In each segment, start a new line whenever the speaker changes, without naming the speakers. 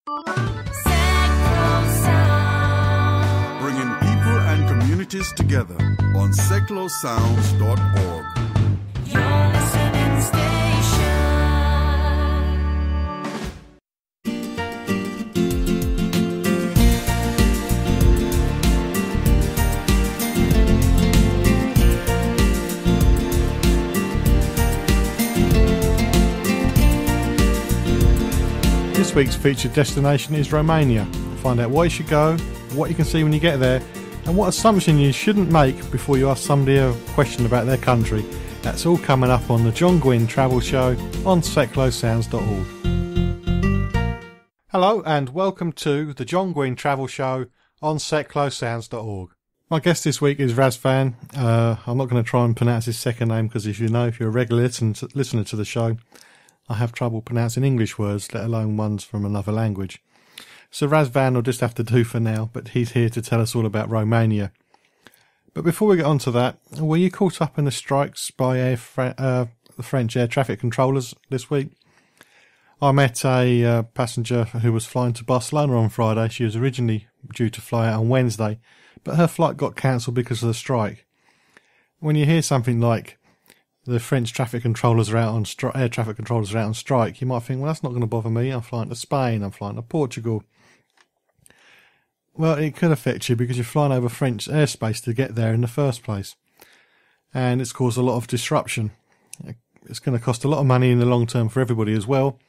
Bringing people and communities together on seclosounds.org.
Your listening station.
This week's featured destination is Romania. Find out why you should go, what you can see when you get there, and what assumption you shouldn't make before you ask somebody a question about their country. That's all coming up on the John Guinn Travel Show on seclosounds.org. Hello and welcome to the John Guinn Travel Show on seclosounds.org. My guest this week is Razvan. I'm not going to try and pronounce his second name because if you're a regular listener to the show, I have trouble pronouncing English words, let alone ones from another language. So Razvan will just have to do for now, but he's here to tell us all about Romania. But before we get on to that, were you caught up in the strikes by the French air traffic controllers this week? I met a passenger who was flying to Barcelona on Friday. She was originally due to fly out on Wednesday, but her flight got cancelled because of the strike. When you hear something like the French traffic controllers are out on air traffic controllers are out on strike, you might think, well, that's not going to bother me. I'm flying to Spain. I'm flying to Portugal. Well, it could affect you because you're flying over French airspace to get there in the first place. And it's caused a lot of disruption. It's going to cost a lot of money in the long term for everybody as well,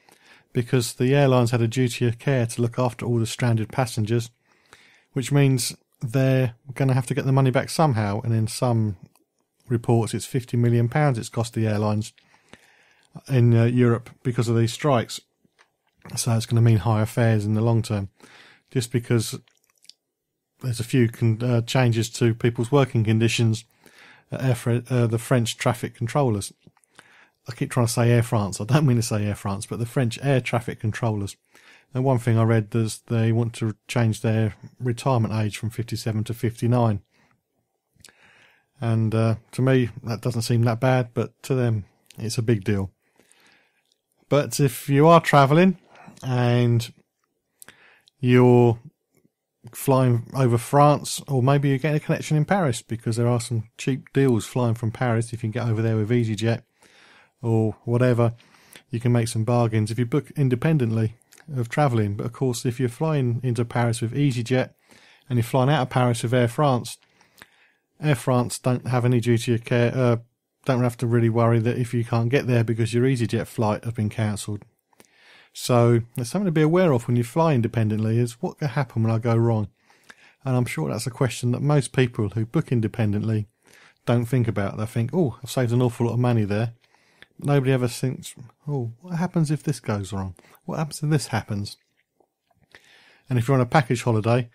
because the airlines had a duty of care to look after all the stranded passengers, which means they're going to have to get the money back somehow. And in some reports, it's £50 million it's cost the airlines in Europe because of these strikes. So it's going to mean higher fares in the long term, just because there's a few changes to people's working conditions at the French traffic controllers. I keep trying to say Air France. I don't mean to say Air France, but the French air traffic controllers. And one thing I read is they want to change their retirement age from 57 to 59. And to me, that doesn't seem that bad, but to them, it's a big deal. But if you are travelling and you're flying over France, or maybe you're getting a connection in Paris, because there are some cheap deals flying from Paris. If you can get over there with EasyJet or whatever, you can make some bargains if you book independently of travelling. But of course, if you're flying into Paris with EasyJet and you're flying out of Paris with Air France don't have any duty of care, don't have to really worry that if you can't get there because your EasyJet flight has been cancelled. So there's something to be aware of when you fly independently, is what can happen when I go wrong. And I'm sure that's a question that most people who book independently don't think about. They think, oh, I've saved an awful lot of money there. But nobody ever thinks, oh, what happens if this goes wrong? What happens if this happens? And if you're on a package holiday,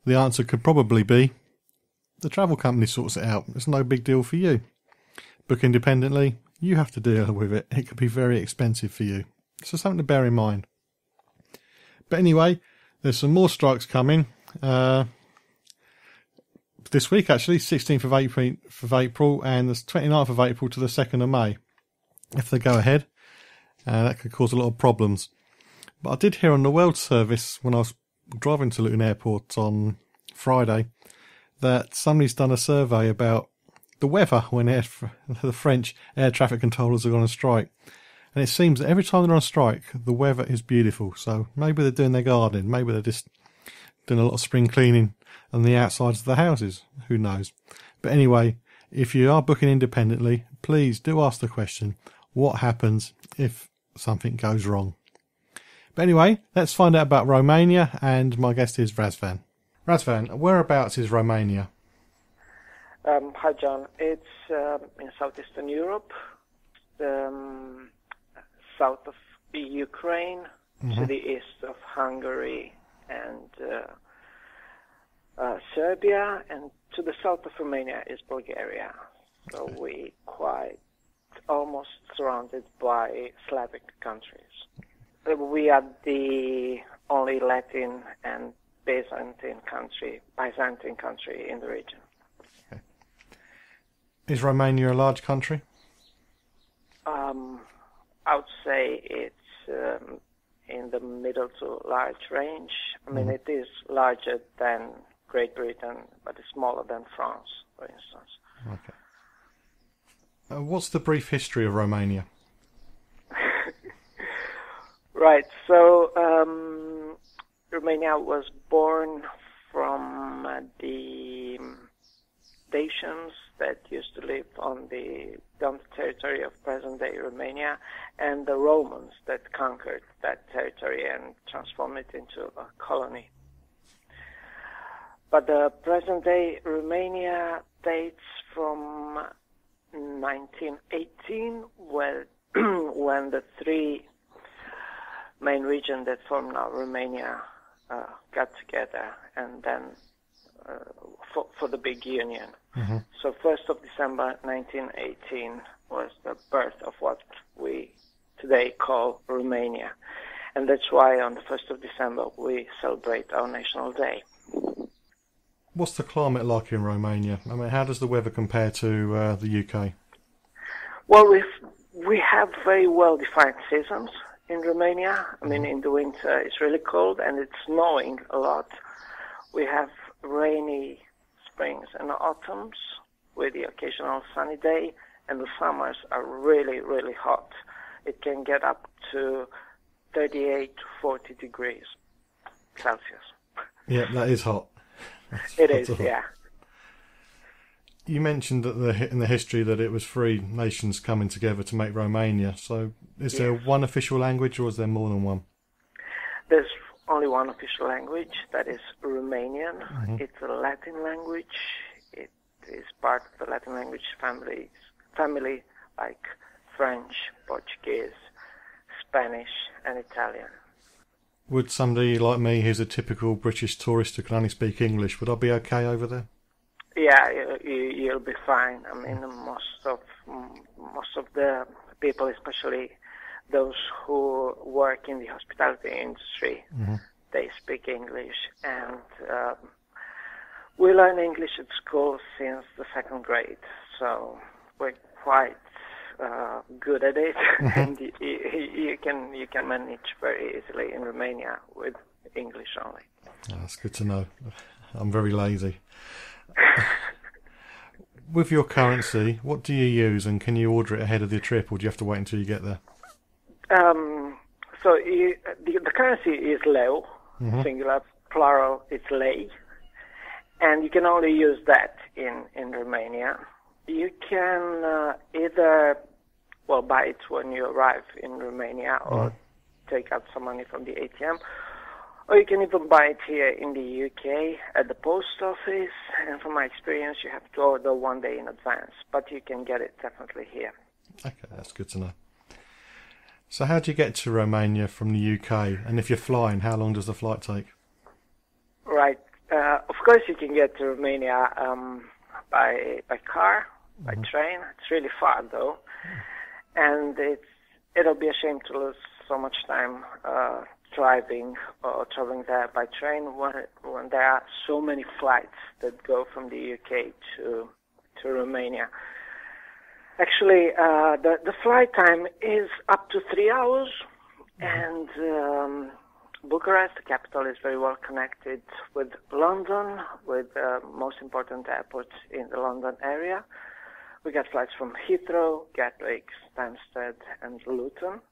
the answer could probably be, the travel company sorts it out. It's no big deal for you. Book independently, you have to deal with it. It could be very expensive for you. So something to bear in mind. But anyway, there's some more strikes coming. This week, actually, 16th of April and the 29th of April to the 2nd of May. If they go ahead, that could cause a lot of problems. But I did hear on the World Service, when I was driving to Luton Airport on Friday, that somebody's done a survey about the weather when the French air traffic controllers are on a strike. And it seems that every time they're on strike, the weather is beautiful. So maybe they're doing their gardening. Maybe they're just doing a lot of spring cleaning on the outsides of the houses. Who knows? But anyway, if you are booking independently, please do ask the question, what happens if something goes wrong? But anyway, let's find out about Romania, and my guest is Razvan. Razvan, whereabouts is Romania?
Hi, John. It's in southeastern Europe, south of Ukraine, to the east of Hungary and Serbia, and to the south of Romania is Bulgaria. So we quite almost surrounded by Slavic countries. We are the only Latin and Byzantine country in the region.
Okay. Is Romania a large country?
I would say in the middle to large range. I mean, it is larger than Great Britain, but it's smaller than France, for instance.
Okay. What's the brief history of Romania?
Right, so Romania was born from the Dacians that used to live on the territory of present-day Romania, and the Romans that conquered that territory and transformed it into a colony. But the present-day Romania dates from 1918, when the three main regions that form now Romania got together, and then for the big union. So 1st of December 1918 was the birth of what we today call Romania. And that's why on the 1st of December we celebrate our National Day.
What's the climate like in Romania? I mean, how does the weather compare to the UK?
Well, we have very well-defined seasons in Romania. I mean, in the winter it's really cold and it's snowing a lot. We have rainy springs and autumns with the occasional sunny day, and the summers are really, really hot. It can get up to 38 to 40 degrees Celsius.
Yeah, that is hot.
It is, yeah.
You mentioned that in the history that it was three nations coming together to make Romania. So is there one official language, or is there more than one?
There's only one official language, that is Romanian. It's a Latin language. It is part of the Latin language family like French, Portuguese, Spanish, and Italian.
Would somebody like me, who's a typical British tourist who can only speak English, would I be okay over there?
Yeah, you'll be fine. I mean, most of the people, especially those who work in the hospitality industry, they speak English, and we learn English at school since the 2nd grade, so we're quite good at it, and you can manage very easily in Romania with English only.
Oh, that's good to know. I'm very lazy. With your currency, what do you use, and can you order it ahead of your trip, or do you have to wait until you get there?
So the currency is leu, singular, plural it's lei, and you can only use that in Romania. You can either buy it when you arrive in Romania, or take out some money from the ATM, or you can even buy it here in the UK at the post office, and from my experience you have to order 1 day in advance, but you can get it definitely here. Okay,
that's good to know. So how do you get to Romania from the UK, and if you're flying, how long does the flight take?
Right, of course you can get to Romania by car, by train. It's really far though, and it'll be a shame to lose so much time driving or traveling there by train when there are so many flights that go from the UK to Romania. Actually, the flight time is up to 3 hours, and Bucharest, the capital, is very well connected with London, with the most important airports in the London area. We get flights from Heathrow, Gatwick, Stansted, and Luton.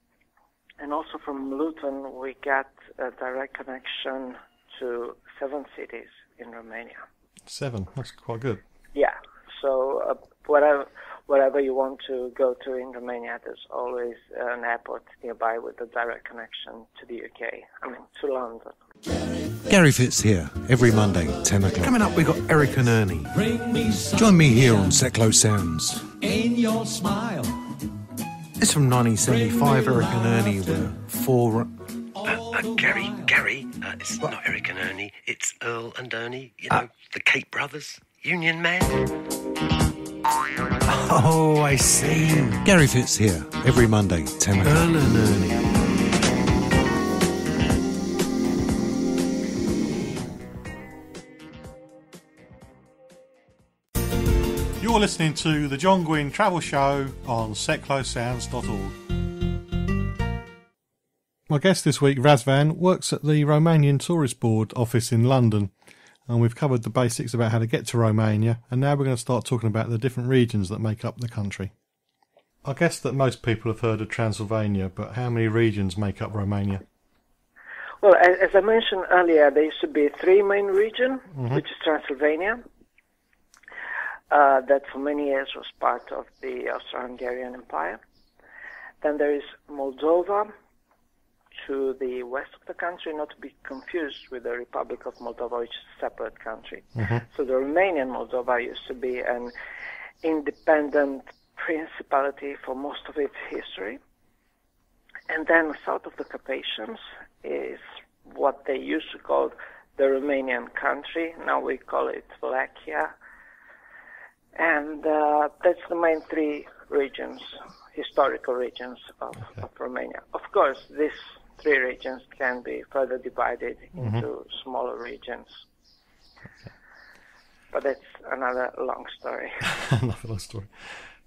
And also from Luton, we get a direct connection to 7 cities in Romania. 7?
That's quite good.
Yeah. So wherever you want to go to in Romania, there's always an airport nearby with a direct connection to the UK. I mean, to London.
Gary Fitz here, every Monday, 10 o'clock. Coming up, we've got Eric and Ernie. Join me here on Seclo Sounds. In your smile. It's from 1975. Eric and Ernie were four...
Gary, it's not Eric and Ernie, it's Earl and Ernie, the Cape Brothers, Union Man.
Oh, I see. Gary Fitz here, every Monday, 10 o'clock. Earl and Ernie.
You're listening to the John Guinn Travel Show on seclosounds.org. My guest this week, Razvan, works at the Romanian Tourist Board office in London, and we've covered the basics about how to get to Romania, and now we're going to start talking about the different regions that make up the country. I guess that most people have heard of Transylvania, but how many regions make up Romania?
Well, as I mentioned earlier, there used to be three main regions, which is Transylvania, that for many years was part of the Austro-Hungarian Empire. Then there is Moldova, to the west of the country, not to be confused with the Republic of Moldova, which is a separate country. So the Romanian Moldova used to be an independent principality for most of its history. And then south of the Carpathians is what they used to call the Romanian country. Now we call it Wallachia. And that's the main three regions, historical regions of Romania. Of course, these three regions can be further divided into smaller regions. But that's another long story.
Another long story.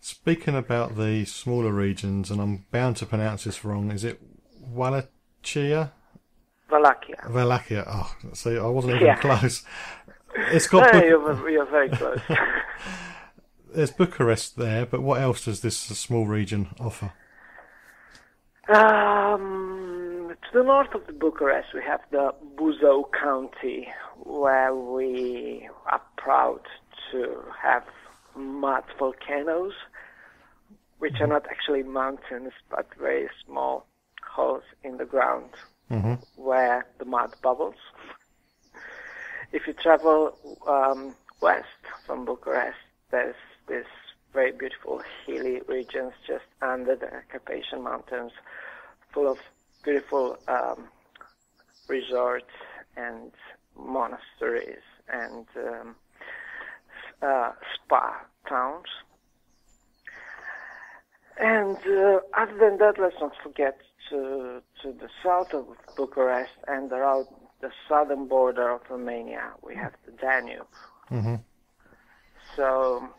Speaking about the smaller regions, and I'm bound to pronounce this wrong, is it Wallachia?
Wallachia.
Wallachia. Oh, see, I wasn't even close. It's got.
No, you're very close.
There's Bucharest there, but what else does this small region offer?
To the north of the Bucharest, we have the Buzău County, where we are proud to have mud volcanoes, which are not actually mountains, but very small holes in the ground where the mud bubbles. If you travel west from Bucharest, there's this very beautiful hilly regions just under the Carpathian Mountains, full of beautiful resorts and monasteries and spa towns. And other than that, let's not forget to the south of Bucharest and around the southern border of Romania, we have the Danube. So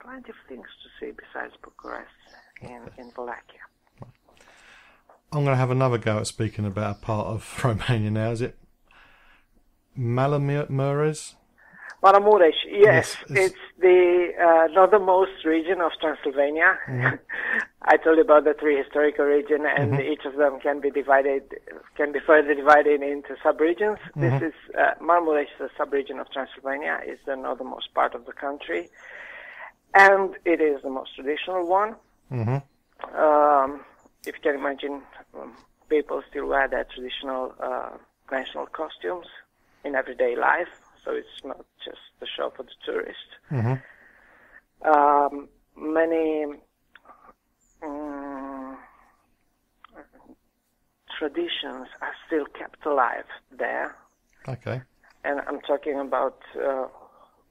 plenty of things to see besides Bucharest in Wallachia.
I'm going to have another go at speaking about a part of Romania now. Is it Maramureș?
Maramureș, yes. It's the northernmost region of Transylvania. I told you about the three historical regions, and each of them can be further divided into sub-regions. This is Maramureș, the sub-region of Transylvania, is the northernmost part of the country, and it is the most traditional one. If you can imagine, people still wear their traditional national costumes in everyday life, so it's not just the show for the tourist. Many traditions are still kept alive there.
Okay.
And I'm talking about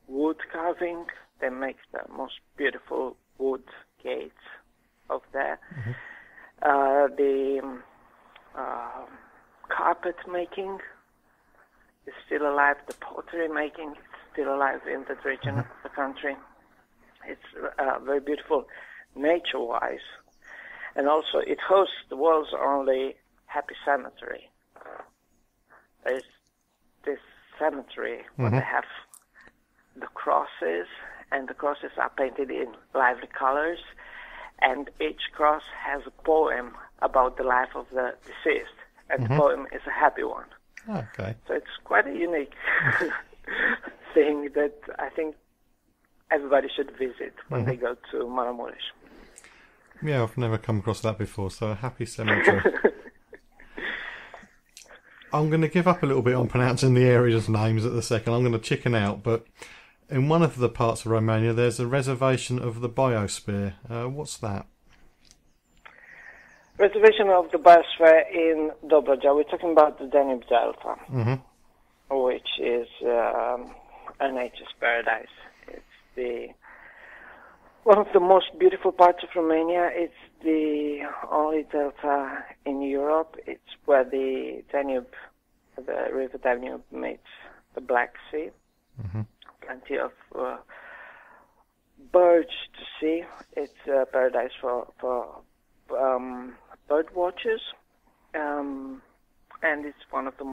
wood carving. They make the most beautiful wood gates of there. The carpet making is still alive. The pottery making is still alive in that region of the country. It's very beautiful nature-wise. And also it hosts the world's only happy cemetery. There's this cemetery where they have the crosses, and the crosses are painted in lively colors, and each cross has a poem about the life of the deceased, and the poem is a happy one.
Okay.
So it's quite a unique thing that I think everybody should visit when they go to Maramureș.
Yeah, I've never come across that before, so a happy cemetery. I'm going to give up a little bit on pronouncing the areas' names at the second. I'm going to chicken out, but in one of the parts of Romania, there's a reservation of the biosphere. What's that?
Reservation of the biosphere in Dobroja. We're talking about the Danube Delta, which is a nature's paradise. It's one of the most beautiful parts of Romania. It's the only delta in Europe. It's where the Danube, the river Danube, meets the Black Sea. Plenty of birds to see. It's a paradise for bird watchers, and it's one of the